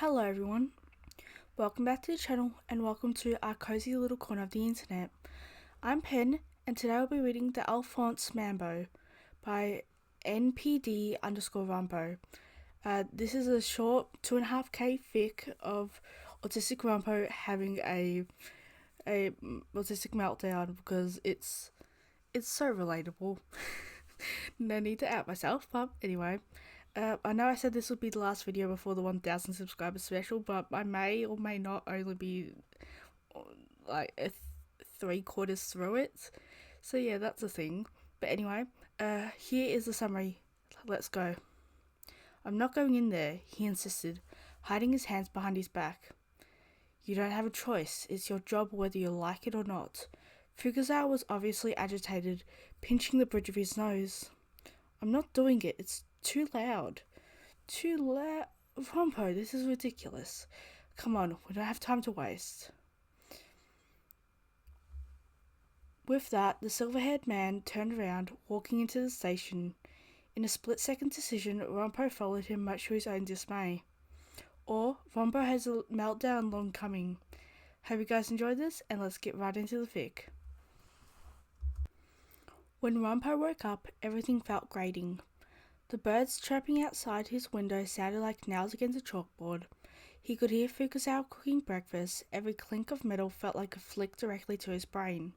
Hello everyone, welcome back to the channel and welcome to our cozy little corner of the internet. I'm Pen and today I'll be reading the alphonse mambo by NPD_Ranpo. This is a short 2.5k fic of Autistic Ranpo having a autistic meltdown because it's so relatable. No need to out myself, but anyway. I know I said this would be the last video before the 1000 subscriber special, but I may or may not only be like 3/4 through it. So yeah, that's a thing. But anyway, here is the summary. Let's go. I'm not going in there, he insisted, hiding his hands behind his back. You don't have a choice. It's your job whether you like it or not. Fukazawa was obviously agitated, pinching the bridge of his nose. I'm not doing it. It's too loud. Too loud? Ranpo, this is ridiculous. Come on, we don't have time to waste. With that, the silver-haired man turned around, walking into the station. In a split-second decision, Ranpo followed him much to his own dismay. Or, Ranpo has a meltdown long coming. Hope you guys enjoyed this, and let's get right into the fic. When Ranpo woke up, everything felt grating. The birds chirping outside his window sounded like nails against a chalkboard. He could hear Fukazawa cooking breakfast. Every clink of metal felt like a flick directly to his brain.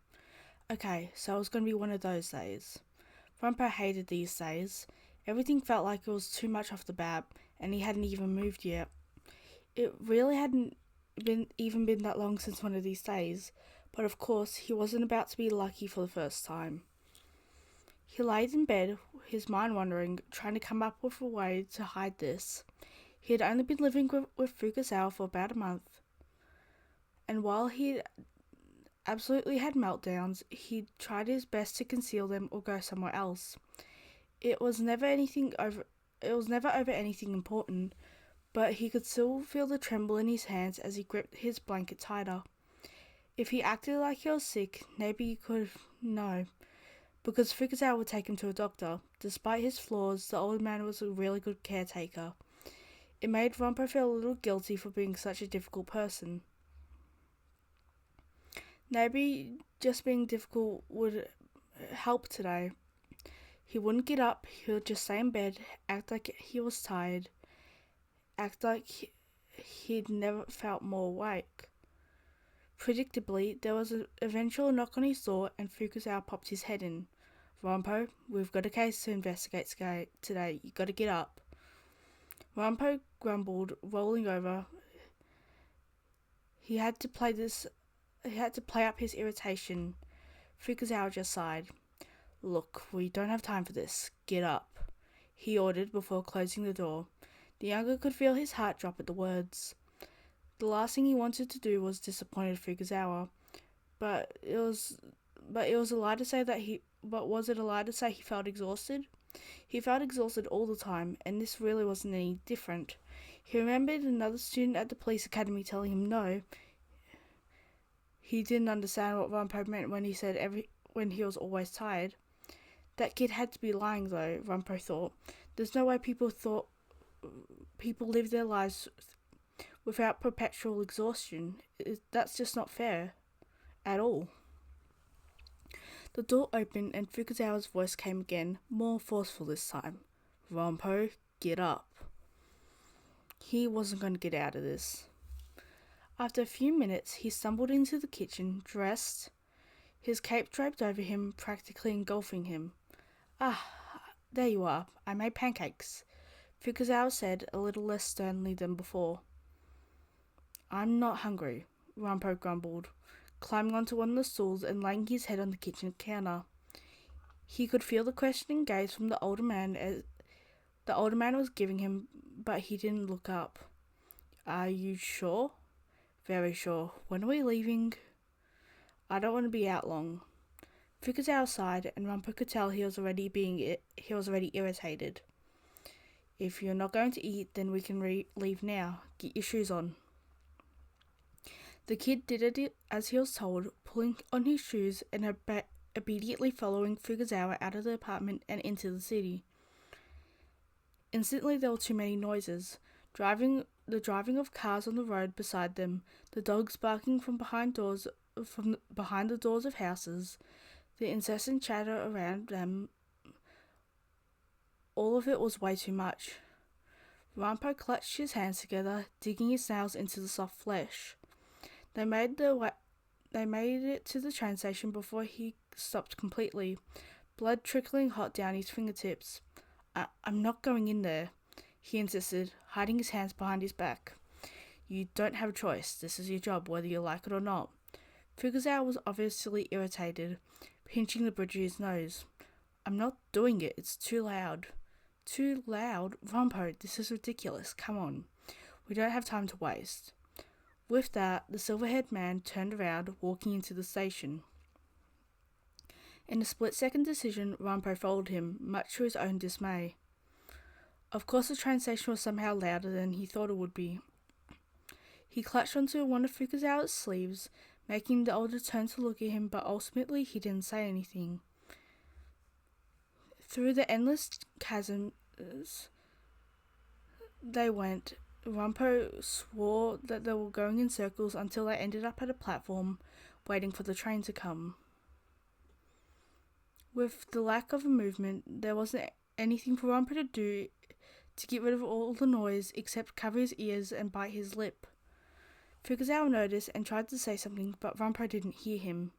Okay, so it was going to be one of those days. Ranpo hated these days. Everything felt like it was too much off the bat, and he hadn't even moved yet. It really hadn't been that long since one of these days, but of course he wasn't about to be lucky for the first time. He laid in bed, his mind wandering, trying to come up with a way to hide this. He had only been living with Fukazawa for about a month, and while he absolutely had meltdowns, he tried his best to conceal them or go somewhere else. It was never over anything important, but he could still feel the tremble in his hands as he gripped his blanket tighter. If he acted like he was sick, maybe he could no. Because Fukazawa would take him to a doctor. Despite his flaws, the old man was a really good caretaker. It made Ranpo feel a little guilty for being such a difficult person. Maybe just being difficult would help today. He wouldn't get up, he would just stay in bed, act like he was tired, act like he'd never felt more awake. Predictably, there was an eventual knock on his door and Fukazawa popped his head in. Ranpo, we've got a case to investigate today. You gotta get up. Ranpo grumbled, rolling over. He had to play up his irritation. Fukazawa just sighed. Look, we don't have time for this. Get up, he ordered before closing the door. The younger could feel his heart drop at the words. The last thing he wanted to do was disappoint Fukazawa, but was it a lie to say he felt exhausted? He felt exhausted all the time, and this really wasn't any different. He remembered another student at the police academy telling him no. He didn't understand what Ranpo meant when he said when he was always tired. That kid had to be lying though, Ranpo thought. There's no way people live their lives without perpetual exhaustion. That's just not fair. At all. The door opened and Fukazawa's voice came again, more forceful this time. Ranpo, get up. He wasn't going to get out of this. After a few minutes, he stumbled into the kitchen, dressed, his cape draped over him, practically engulfing him. Ah, there you are. I made pancakes, Fukazawa said, a little less sternly than before. I'm not hungry, Ranpo grumbled, climbing onto one of the stools and laying his head on the kitchen counter. He could feel the questioning gaze from the older man as the older man was giving him, but he didn't look up. Are you sure? Very sure. When are we leaving? I don't want to be out long. Fukazawa sighed, and Ranpo could tell he was already irritated. If you're not going to eat, then we can leave now. Get your shoes on. The kid did it as he was told, pulling on his shoes and obediently following Fukazawa out of the apartment and into the city. Instantly there were too many noises. Driving the driving of cars on the road beside them, the dogs barking from behind the doors of houses, the incessant chatter around them. All of it was way too much. Ranpo clutched his hands together, digging his nails into the soft flesh. They made it to the train station before he stopped completely, blood trickling hot down his fingertips. I'm not going in there, he insisted, hiding his hands behind his back. You don't have a choice. This is your job, whether you like it or not. Fukuzawa was obviously irritated, pinching the bridge of his nose. I'm not doing it. It's too loud. Too loud? Ranpo, this is ridiculous. Come on. We don't have time to waste. With that, the silver-haired man turned around, walking into the station. In a split-second decision, Ranpo followed him, much to his own dismay. Of course, the train station was somehow louder than he thought it would be. He clutched onto one of Fukuzawa's sleeves, making the older turn to look at him, but ultimately he didn't say anything. Through the endless chasms they went, Ranpo swore that they were going in circles until they ended up at a platform, waiting for the train to come. With the lack of a movement, there wasn't anything for Ranpo to do to get rid of all the noise except cover his ears and bite his lip. Fukuzawa noticed and tried to say something, but Ranpo didn't hear him.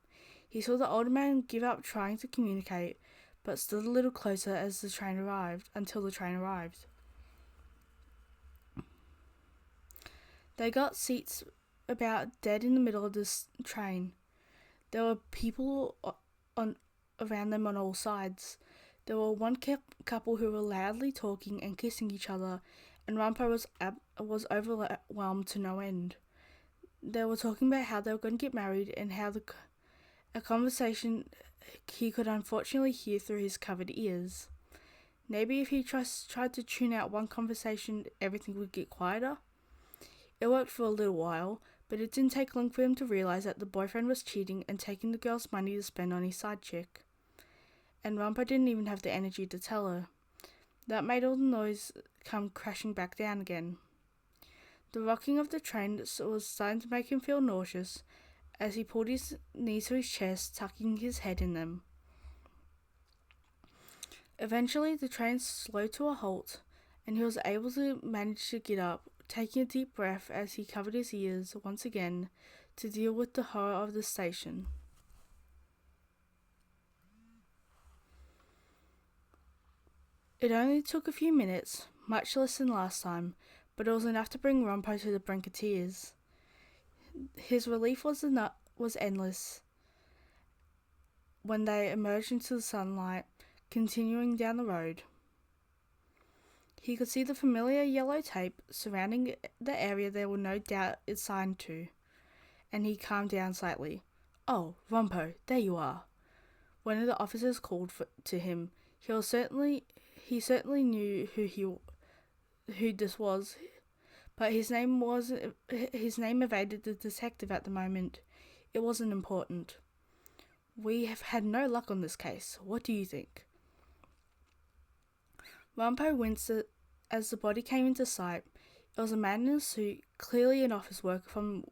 He saw the older man give up trying to communicate, but stood a little closer until the train arrived. They got seats about dead in the middle of this train. There were people around them on all sides. There were one couple who were loudly talking and kissing each other, and Ranpo was overwhelmed to no end. They were talking about how they were going to get married and how a conversation he could unfortunately hear through his covered ears. Maybe if he tried to tune out one conversation, everything would get quieter. It worked for a little while, but it didn't take long for him to realize that the boyfriend was cheating and taking the girl's money to spend on his side chick. And Ranpo didn't even have the energy to tell her. That made all the noise come crashing back down again. The rocking of the train was starting to make him feel nauseous as he pulled his knees to his chest, tucking his head in them. Eventually, the train slowed to a halt, and he was able to manage to get up, taking a deep breath as he covered his ears once again to deal with the horror of the station. It only took a few minutes, much less than last time, but it was enough to bring Ranpo to the brink of tears. His relief was endless when they emerged into the sunlight, continuing down the road. He could see the familiar yellow tape surrounding the area they were no doubt assigned to, and he calmed down slightly. Oh, Ranpo, there you are. One of the officers called to him. He certainly knew who this was, but his name evaded the detective at the moment. It wasn't important. We have had no luck on this case. What do you think? Ranpo winced as the body came into sight. It was a man in a suit, clearly an office worker from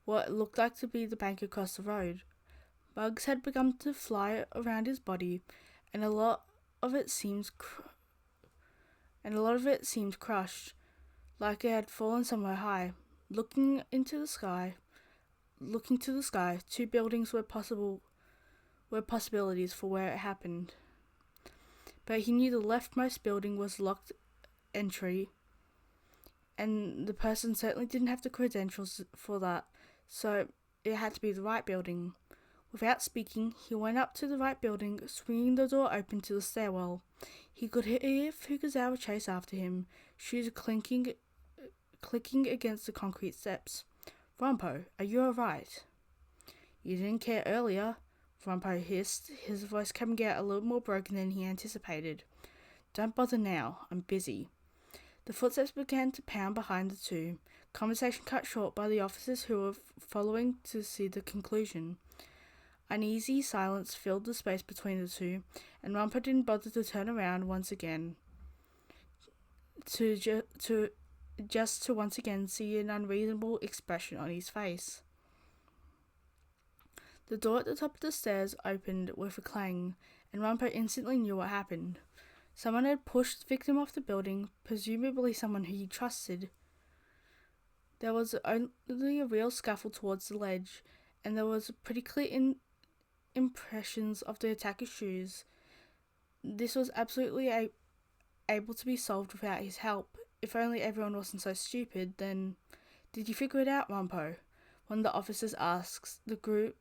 what looked like to be the bank across the road. Bugs had begun to fly around his body, and a lot of it seemed crushed, like it had fallen somewhere high. Looking to the sky, two buildings were possibilities for where it happened. But he knew the leftmost building was locked entry, and the person certainly didn't have the credentials for that, so it had to be the right building. Without speaking, he went up to the right building, swinging the door open to the stairwell. He could hear Fukuzawa chase after him, shoes clicking against the concrete steps. Ranpo, are you alright? You didn't care earlier, Ranpo hissed, his voice coming out a little more broken than he anticipated. Don't bother now, I'm busy. The footsteps began to pound behind the two, conversation cut short by the officers who were following to see the conclusion. Uneasy silence filled the space between the two, and Ranpo didn't bother to turn around once again to just to once again see an unreasonable expression on his face. The door at the top of the stairs opened with a clang, and Ranpo instantly knew what happened. Someone had pushed the victim off the building, presumably someone who he trusted. There was only a real scuffle towards the ledge, and there was pretty clear impressions of the attacker's shoes. This was absolutely able to be solved without his help. If only everyone wasn't so stupid, then... Did you figure it out, Ranpo? One of the officers asks, the group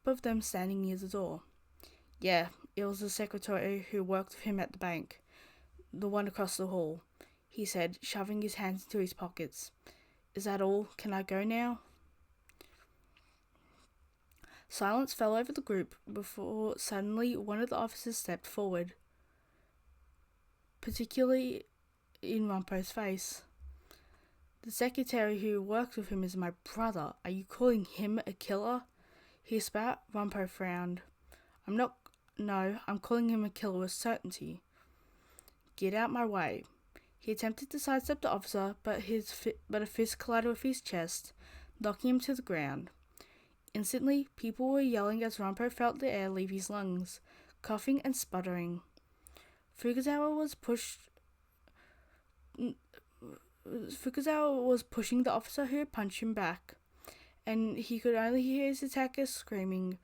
of them standing near the door. Yeah, it was the secretary who worked with him at the bank. The one across the hall, he said, shoving his hands into his pockets. Is that all? Can I go now? Silence fell over the group before suddenly one of the officers stepped forward, particularly in Ranpo's face. The secretary who worked with him is my brother. Are you calling him a killer? He spat. Ranpo frowned. I'm calling him a killer with certainty. Get out my way. He attempted to sidestep the officer, but a fist collided with his chest, knocking him to the ground. Instantly, people were yelling as Ranpo felt the air leave his lungs, coughing and sputtering. Fukazawa was pushing the officer who had punched him back, and he could only hear his attacker screaming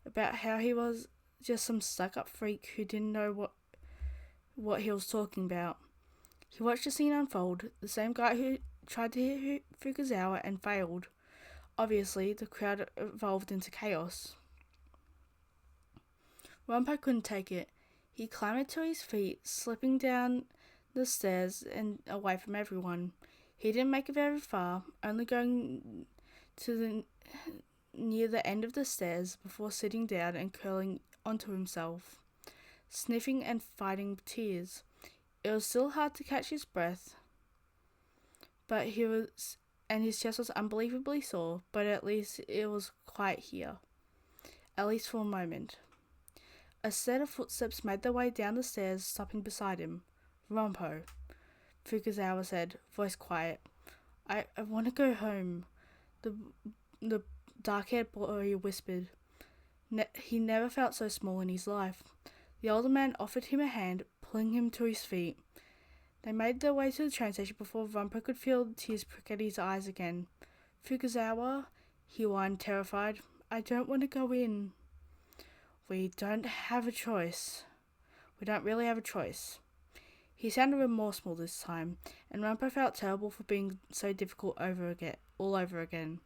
about how he was just some stuck-up freak who didn't know what he was talking about. He watched the scene unfold, the same guy who tried to hit Fukazawa and failed. Obviously, the crowd evolved into chaos. Ranpo couldn't take it. He clambered to his feet, slipping down the stairs and away from everyone. He didn't make it very far, only going to near the end of the stairs before sitting down and curling onto himself, sniffing and fighting tears. It was still hard to catch his breath, and his chest was unbelievably sore, but at least it was quiet here, at least for a moment. A set of footsteps made their way down the stairs, stopping beside him. Ranpo, Fukazawa said, voice quiet. I want to go home, the dark-haired boy whispered. He never felt so small in his life. The older man offered him a hand, pulling him to his feet. They made their way to the train station before Ranpo could feel the tears prick at his eyes again. Fukazawa, he whined, terrified. I don't want to go in. We don't have a choice. We don't really have a choice. He sounded remorseful this time, and Ranpo felt terrible for being so difficult all over again.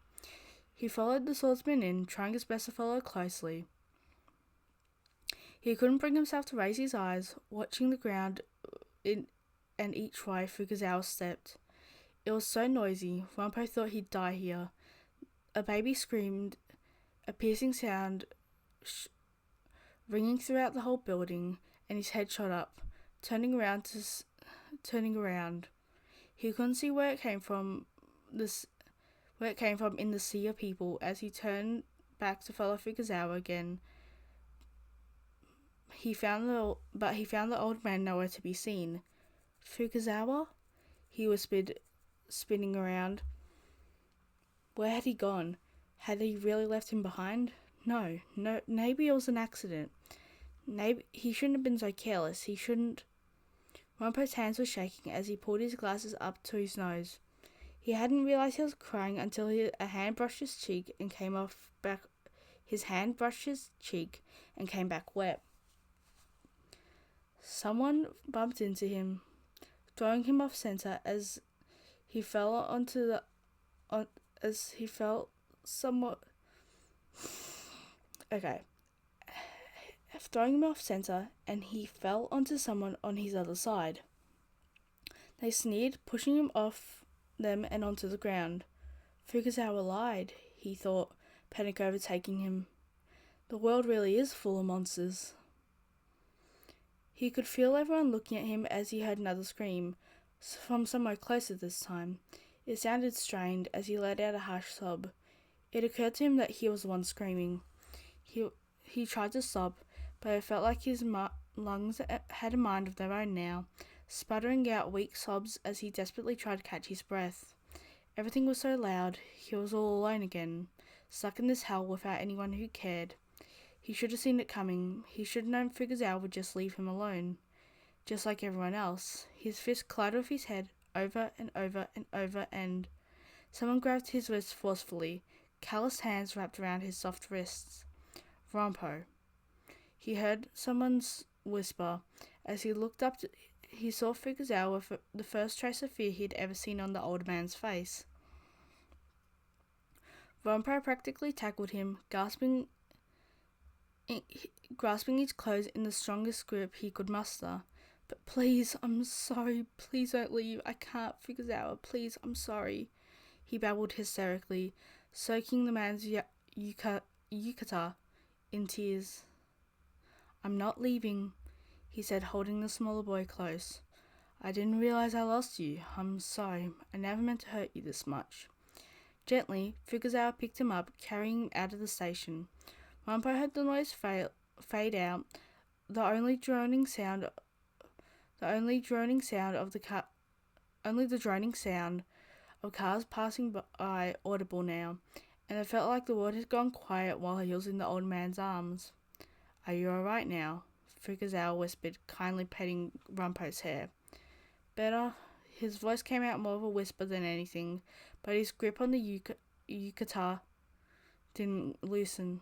He followed the swordsman in, trying his best to follow closely. He couldn't bring himself to raise his eyes, watching the ground and each way Fukazawa stepped. It was so noisy, Ranpo thought he'd die here. A baby screamed, a piercing sound ringing throughout the whole building, and his head shot up, turning around. He couldn't see where it came from in the sea of people as he turned back to follow Fukazawa again. He found the old man nowhere to be seen. Fukazawa? He whispered, spinning around. Where had he gone? Had he really left him behind? No, maybe it was an accident. Maybe he shouldn't have been so careless. He shouldn't... Ranpo's hands were shaking as he pulled his glasses up to his nose. He hadn't realized he was crying until a hand brushed his cheek and came back. His hand brushed his cheek and came back wet. Someone bumped into him, throwing him off center as he fell throwing him off center, and he fell onto someone on his other side. They sneered, pushing him off them and onto the ground. Fukazawa lied, he thought, panic overtaking him. The world really is full of monsters. He could feel everyone looking at him as he heard another scream, from somewhere closer this time. It sounded strained as he let out a harsh sob. It occurred to him that he was the one screaming. He tried to stop, but it felt like his lungs had a mind of their own now, sputtering out weak sobs as he desperately tried to catch his breath. Everything was so loud. He was all alone again, stuck in this hell without anyone who cared. He should have seen it coming. He should have known Fugazawa would just leave him alone, just like everyone else. His fist clattered off his head over and over and over, and someone grabbed his wrist forcefully. Calloused hands wrapped around his soft wrists. Ranpo. He heard someone's whisper. As he looked up, he saw Fugazawa with the first trace of fear he'd ever seen on the old man's face. Ranpo practically tackled him, grasping his clothes in the strongest grip he could muster. But please, I'm sorry, please don't leave. I can't, Fugazawa, please, I'm sorry, he babbled hysterically, soaking the man's yukata in tears. I'm not leaving, he said, holding the smaller boy close. I didn't realize I lost you. I'm sorry. I never meant to hurt you this much. Gently, Fugazawa picked him up, carrying him out of the station. Ranpo heard the noise fade out. The only droning sound of cars passing by audible now, and it felt like the world had gone quiet while he was in the old man's arms. Are you alright now? Fugazawa whispered, kindly petting Ranpo's hair. Better. His voice came out more of a whisper than anything, but his grip on the yukata didn't loosen.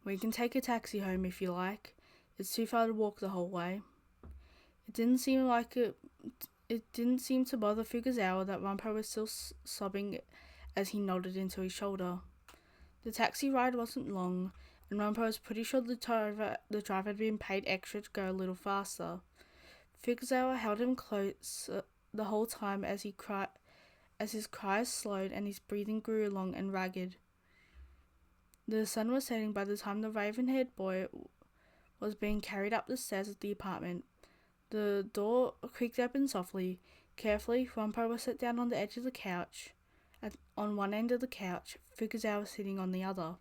We can take a taxi home if you like. It's too far to walk the whole way. It didn't seem to bother Fugazawa that Ranpo was still sobbing as he nodded into his shoulder. The taxi ride wasn't long, and Ranpo was pretty sure the driver had been paid extra to go a little faster. Fugazawa held him close the whole time as his cries slowed and his breathing grew long and ragged. The sun was setting by the time the raven-haired boy was being carried up the stairs of the apartment. The door creaked open softly. Carefully, Ranpo was set down on the edge of the couch. On one end of the couch, Fugazawa sitting on the other.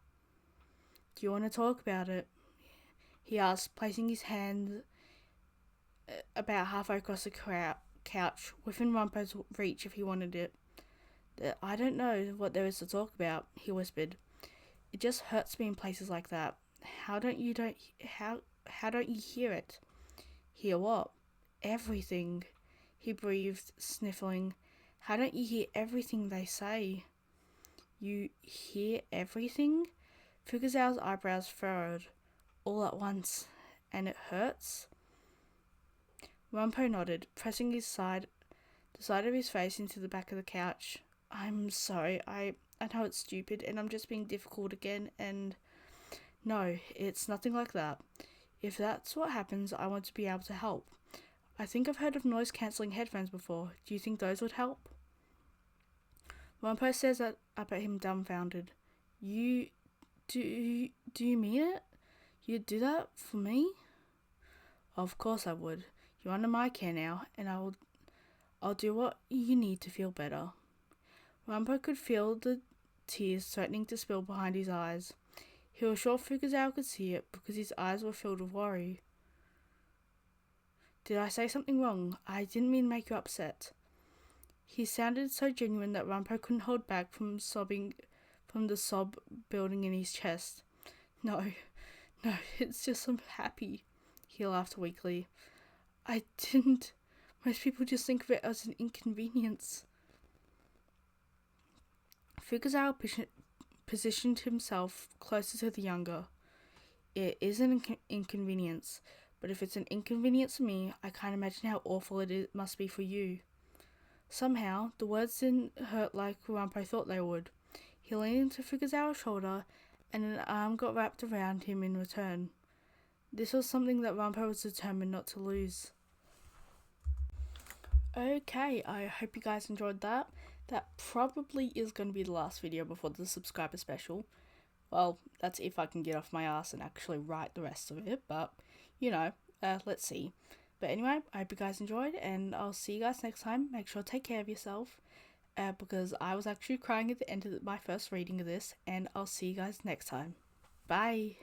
Do you want to talk about it? He asked, placing his hand about halfway across the couch, within Ranpo's reach if he wanted it. I don't know what there is to talk about, he whispered. It just hurts me in places like that. How don't you hear it? Hear what? Everything, he breathed, sniffling. How don't you hear everything they say? You hear everything? Fugazawa's eyebrows furrowed, all at once. And it hurts? Ranpo nodded, pressing the side of his face into the back of the couch. I'm sorry, I know it's stupid, and I'm just being difficult again, and... No, it's nothing like that. If that's what happens, I want to be able to help. I think I've heard of noise-cancelling headphones before. Do you think those would help? Ranpo stares up at him dumbfounded. Do you mean it? You'd do that for me? Of course I would. You're under my care now, and I'll do what you need to feel better. Ranpo could feel the tears threatening to spill behind his eyes. He was sure Fugazawa could see it because his eyes were filled with worry. Did I say something wrong? I didn't mean to make you upset. He sounded so genuine that Ranpo couldn't hold back from the sob building in his chest. No, it's just I'm happy, he laughed weakly. I didn't. Most people just think of it as an inconvenience. Fugazawa positioned himself closer to the younger. It is an inconvenience, but if it's an inconvenience for me, I can't imagine how awful it must be for you. Somehow, the words didn't hurt like Ranpo thought they would. He leaned into Fugazawa's shoulder, and an arm got wrapped around him in return. This was something that Ranpo was determined not to lose. Okay, I hope you guys enjoyed that. That probably is going to be the last video before the subscriber special. Well, that's if I can get off my ass and actually write the rest of it, but, let's see. But anyway, I hope you guys enjoyed, and I'll see you guys next time. Make sure to take care of yourself, because I was actually crying at the end of my first reading of this, and I'll see you guys next time. Bye!